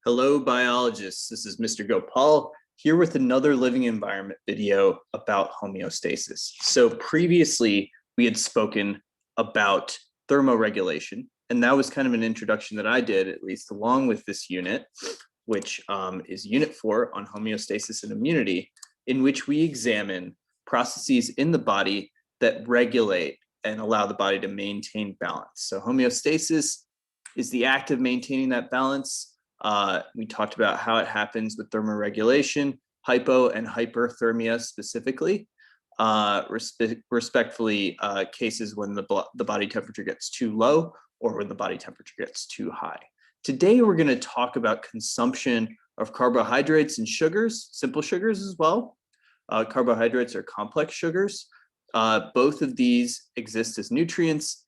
Hello, biologists. This is Mr. Gopal here with another living environment video about homeostasis. So previously, we had spoken about thermoregulation, and that was kind of an introduction that I did, at least along with this unit, which is Unit 4 on homeostasis and immunity, in which we examine processes in the body that regulate and allow the body to maintain balance. So homeostasis is the act of maintaining that balance. We talked about how it happens with thermoregulation, hypo and hyperthermia specifically, respectively cases when the body temperature gets too low or when the body temperature gets too high. Today, we're going to talk about consumption of carbohydrates and sugars, simple sugars as well. Carbohydrates are complex sugars. Both of these exist as nutrients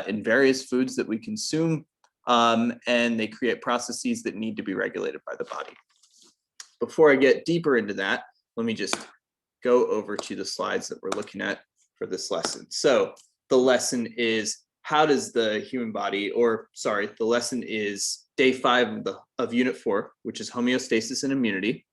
in various foods that we consume. And they create processes that need to be regulated by the body. Before I get deeper into that, let me just go over to the slides that we're looking at for this lesson. So the lesson is, how does the human body, the lesson is day 5 of Unit 4, which is homeostasis and immunity.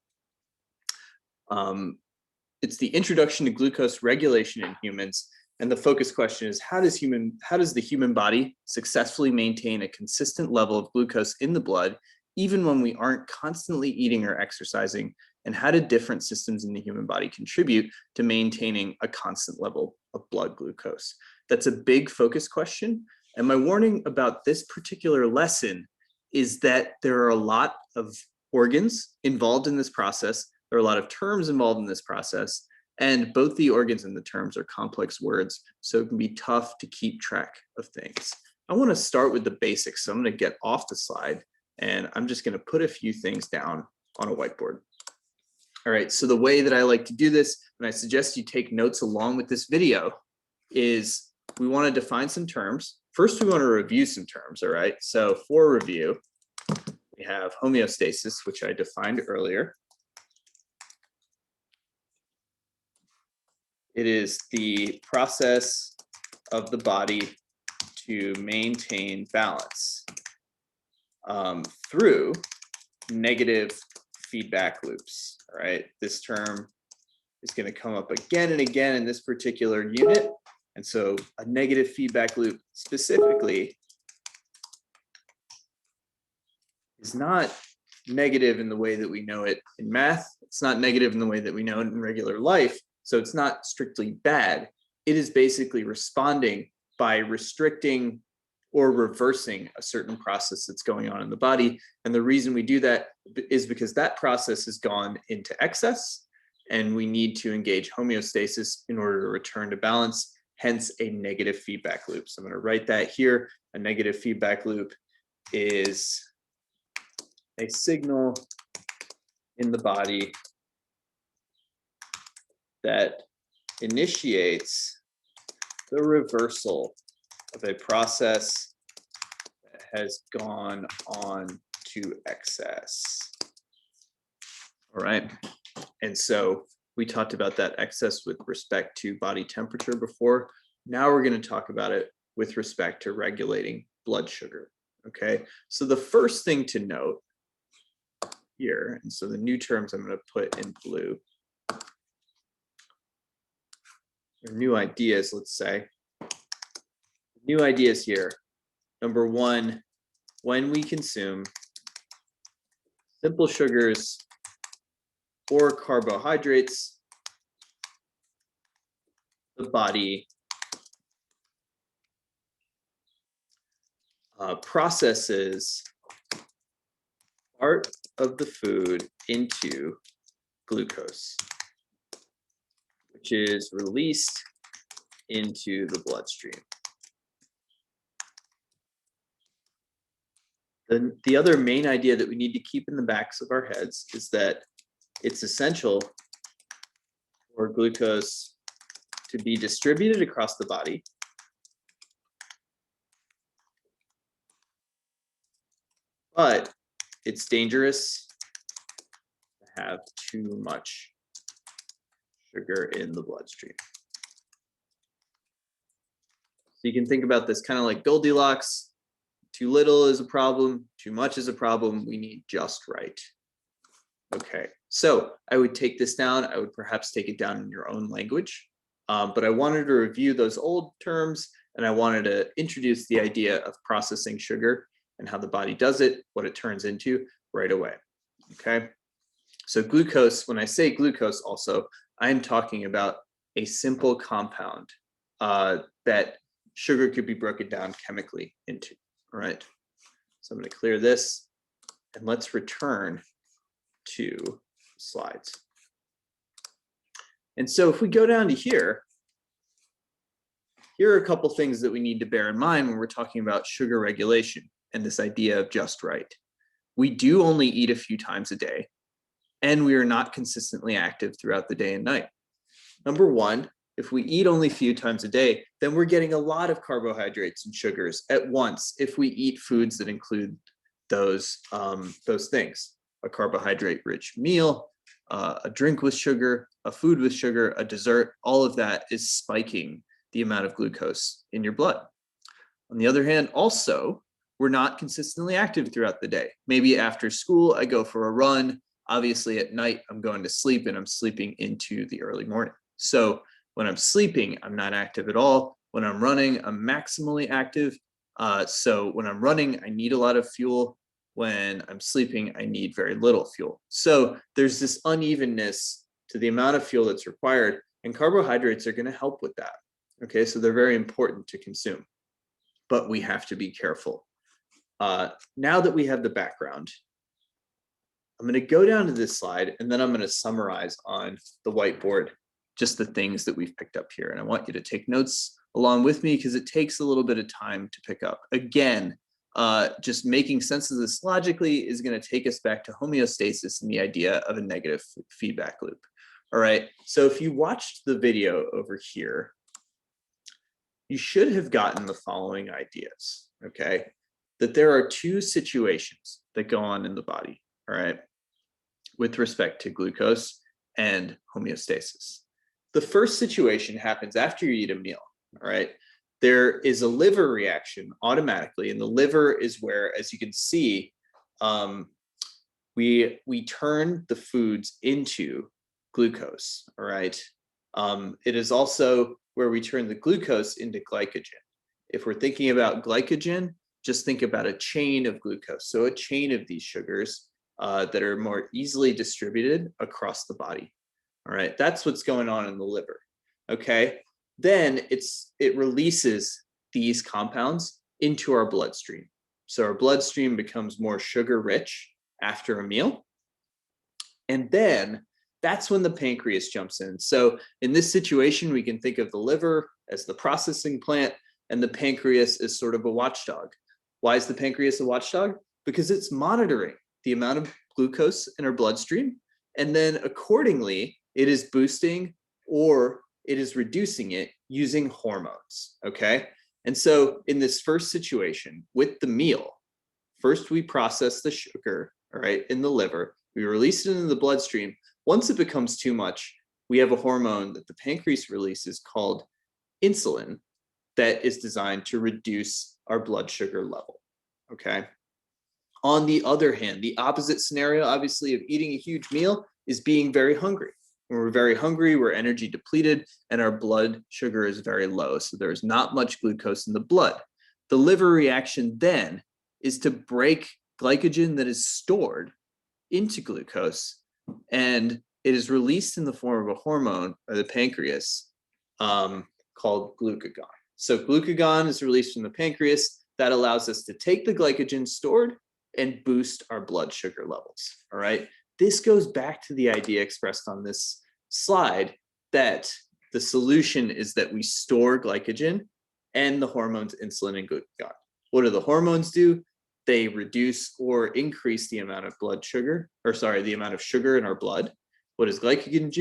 It's the introduction to glucose regulation in humans. And the focus question is, how does the human body successfully maintain a consistent level of glucose in the blood, even when we aren't constantly eating or exercising? And how do different systems in the human body contribute to maintaining a constant level of blood glucose? That's a big focus question. And my warning about this particular lesson is that there are a lot of organs involved in this process. There are a lot of terms involved in this process. And both the organs and the terms are complex words, so it can be tough to keep track of things. I want to start with the basics, so I'm going to get off the slide, and I'm just going to put a few things down on a whiteboard. All right, so the way that I like to do this, and I suggest you take notes along with this video, is we want to define some terms. First, we want to review some terms, all right? So for review, we have homeostasis, which I defined earlier. It is the process of the body to maintain balance through negative feedback loops. All right, this term is going to come up again and again in this particular unit. And so a negative feedback loop specifically is not negative in the way that we know it in math. It's not negative in the way that we know it in regular life. So it's not strictly bad. It is basically responding by restricting or reversing a certain process that's going on in the body. And the reason we do that is because that process has gone into excess, and we need to engage homeostasis in order to return to balance, hence a negative feedback loop. So I'm going to write that here. A negative feedback loop is a signal in the body that initiates the reversal of a process that has gone on to excess. All right, and so we talked about that excess with respect to body temperature before. Now we're going to talk about it with respect to regulating blood sugar. Okay, so the first thing to note here, and so the new terms I'm going to put in blue, or new ideas, let's say. New ideas here. Number 1, when we consume simple sugars or carbohydrates, the body processes part of the food into glucose, which is released into the bloodstream. The other main idea that we need to keep in the backs of our heads is that it's essential for glucose to be distributed across the body, but it's dangerous to have too much sugar in the bloodstream. So you can think about this kind of like Goldilocks. Too little is a problem, too much is a problem, we need just right. Okay, so I would take this down, I would perhaps take it down in your own language, but I wanted to review those old terms, and I wanted to introduce the idea of processing sugar and how the body does it, what it turns into right away, okay? So glucose, when I say glucose also, I'm talking about a simple compound that sugar could be broken down chemically into, all right? So I'm gonna clear this, and let's return to slides. And so if we go down to here are a couple things that we need to bear in mind when we're talking about sugar regulation and this idea of just right. We do only eat a few times a day, and we are not consistently active throughout the day and night. Number one, if we eat only a few times a day, then we're getting a lot of carbohydrates and sugars at once if we eat foods that include those things. A carbohydrate-rich meal, a drink with sugar, a food with sugar, a dessert, all of that is spiking the amount of glucose in your blood. On the other hand, also, we're not consistently active throughout the day. Maybe after school, I go for a run. Obviously, at night, I'm going to sleep, and I'm sleeping into the early morning. So when I'm sleeping, I'm not active at all. When I'm running, I'm maximally active. So when I'm running, I need a lot of fuel. When I'm sleeping, I need very little fuel. So there's this unevenness to the amount of fuel that's required, and carbohydrates are going to help with that. Okay, so they're very important to consume, but we have to be careful. Now that we have the background, I'm going to go down to this slide, and then I'm going to summarize on the whiteboard just the things that we've picked up here. And I want you to take notes along with me because it takes a little bit of time to pick up. Again, just making sense of this logically is going to take us back to homeostasis and the idea of a negative feedback loop. All right, so if you watched the video over here, you should have gotten the following ideas, okay? That there are two situations that go on in the body, all right, with respect to glucose and homeostasis. The first situation happens after you eat a meal, all right? There is a liver reaction automatically, and the liver is where, as you can see, we turn the foods into glucose, all right? It is also where we turn the glucose into glycogen. If we're thinking about glycogen, just think about a chain of glucose. So a chain of these sugars that are more easily distributed across the body. All right, that's what's going on in the liver. Okay, then it releases these compounds into our bloodstream. So our bloodstream becomes more sugar rich after a meal. And then that's when the pancreas jumps in. So in this situation, we can think of the liver as the processing plant and the pancreas as sort of a watchdog. Why is the pancreas a watchdog? Because it's monitoring the amount of glucose in our bloodstream, and then accordingly, it is boosting or it is reducing it using hormones, okay? And so in this first situation with the meal, first we process the sugar, all right, in the liver, we release it into the bloodstream. Once it becomes too much, we have a hormone that the pancreas releases called insulin that is designed to reduce our blood sugar level, okay? On the other hand, the opposite scenario, obviously, of eating a huge meal is being very hungry. When we're very hungry, we're energy depleted, and our blood sugar is very low. So there's not much glucose in the blood. The liver reaction then is to break glycogen that is stored into glucose, and it is released in the form of a hormone by the pancreas called glucagon. So glucagon is released from the pancreas. That allows us to take the glycogen stored and boost our blood sugar levels, all right? This goes back to the idea expressed on this slide that the solution is that we store glycogen and the hormones insulin and glucagon. What do the hormones do? They reduce or increase the amount of blood sugar, or sorry, the amount of sugar in our blood. What does glycogen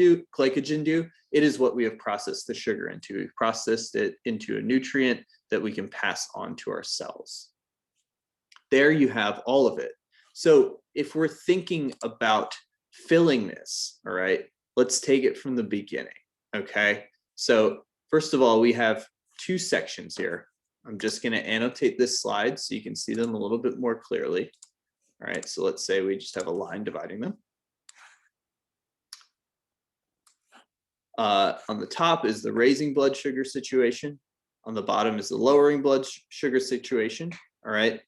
do? It is what we have processed the sugar into. We've processed it into a nutrient that we can pass on to our cells. There you have all of it. So if we're thinking about filling this, all right, let's take it from the beginning, okay? So first of all, we have two sections here. I'm just going to annotate this slide so you can see them a little bit more clearly. All right, so let's say we just have a line dividing them. On the top is the raising blood sugar situation. On the bottom is the lowering blood sugar situation. All right,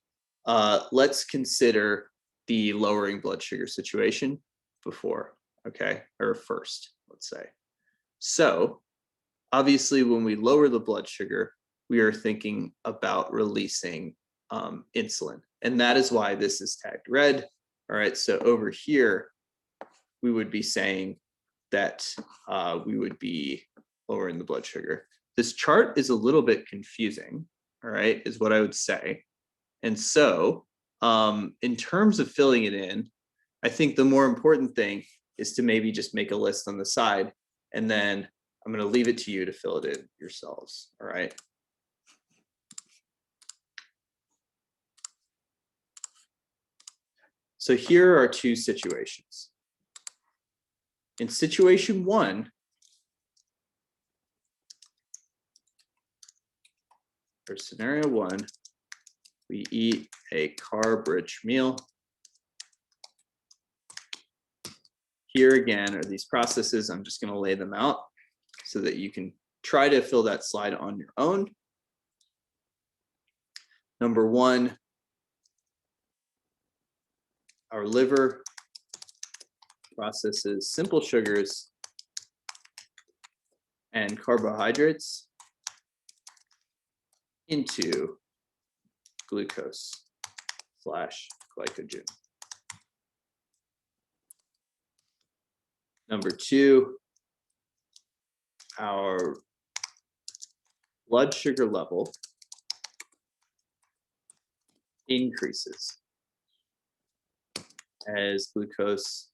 let's consider the lowering blood sugar situation before, okay, or first, let's say. So obviously when we lower the blood sugar, we are thinking about releasing insulin. And that is why this is tagged red. All right, so over here, we would be saying that we would be lowering the blood sugar. This chart is a little bit confusing, all right, is what I would say. And so in terms of filling it in, I think the more important thing is to maybe just make a list on the side, and then I'm going to leave it to you to fill it in yourselves, all right? So here are two situations. In situation one, or scenario one, we eat a carb-rich meal. Here again are these processes. I'm just going to lay them out so that you can try to fill that slide on your own. Number one, our liver processes simple sugars and carbohydrates into glucose/glycogen. Number two, our blood sugar level increases as glucose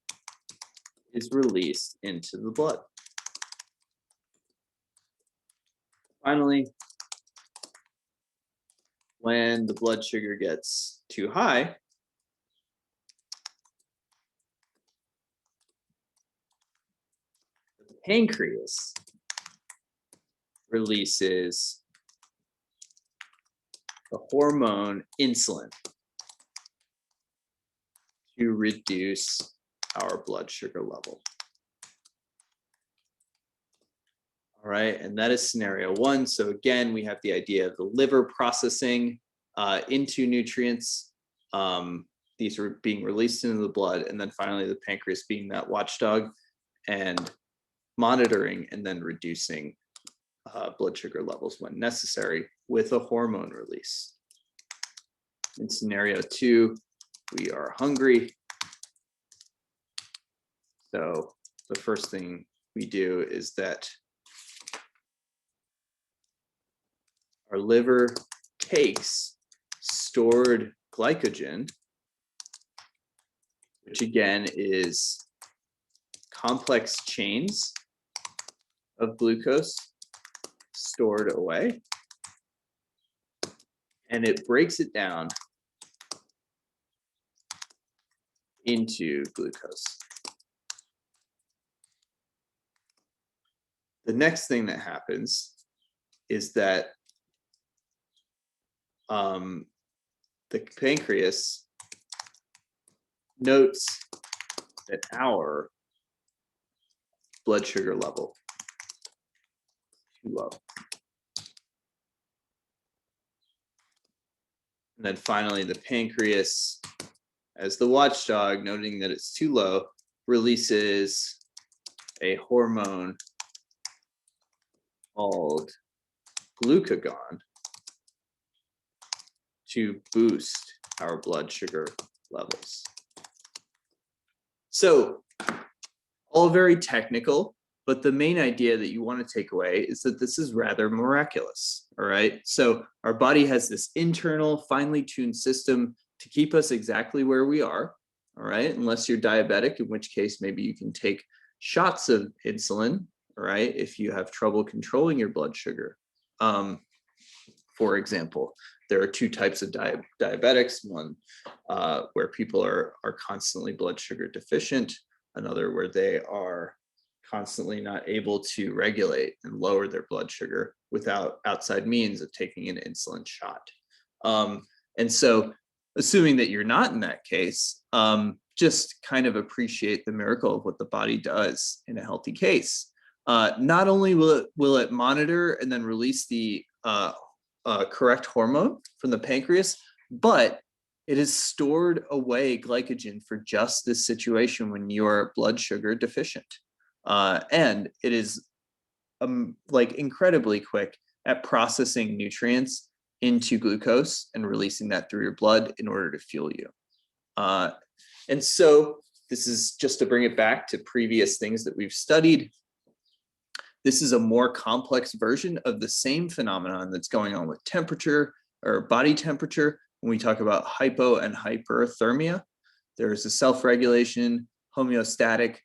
is released into the blood. Finally, when the blood sugar gets too high, the pancreas releases the hormone insulin to reduce our blood sugar level. All right, and that is scenario one. So again, we have the idea of the liver processing into nutrients. These are being released into the blood, and then finally the pancreas being that watchdog and monitoring and then reducing blood sugar levels when necessary with a hormone release. In scenario two, we are hungry. So the first thing we do is that our liver takes stored glycogen, which again is complex chains of glucose stored away, and it breaks it down into glucose. The next thing that happens is that the pancreas notes that our blood sugar level is too low. And then finally, the pancreas, as the watchdog, noting that it's too low, releases a hormone called glucagon to boost our blood sugar levels. So, all very technical, but the main idea that you want to take away is that this is rather miraculous, all right? So our body has this internal, finely tuned system to keep us exactly where we are, all right? Unless you're diabetic, in which case maybe you can take shots of insulin, all right, if you have trouble controlling your blood sugar. For example, there are two types of diabetics, one where people are constantly blood sugar deficient, another where they are constantly not able to regulate and lower their blood sugar without outside means of taking an insulin shot. And so, assuming that you're not in that case, just kind of appreciate the miracle of what the body does in a healthy case. Not only will it monitor and then release the correct hormone from the pancreas, but it has stored away glycogen for just this situation when you're blood sugar deficient. And it is like incredibly quick at processing nutrients into glucose and releasing that through your blood in order to fuel you. And so this is just to bring it back to previous things that we've studied. This is a more complex version of the same phenomenon that's going on with temperature or body temperature. When we talk about hypo and hyperthermia, there's a self-regulation, homeostatic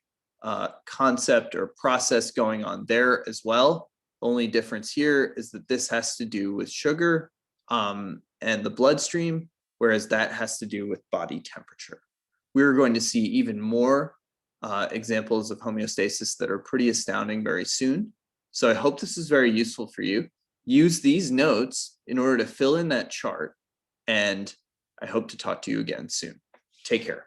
concept or process going on there as well. The only difference here is that this has to do with sugar and the bloodstream, whereas that has to do with body temperature. We're going to see even more examples of homeostasis that are pretty astounding very soon. So I hope this is very useful for you. Use these notes in order to fill in that chart, and I hope to talk to you again soon. Take care.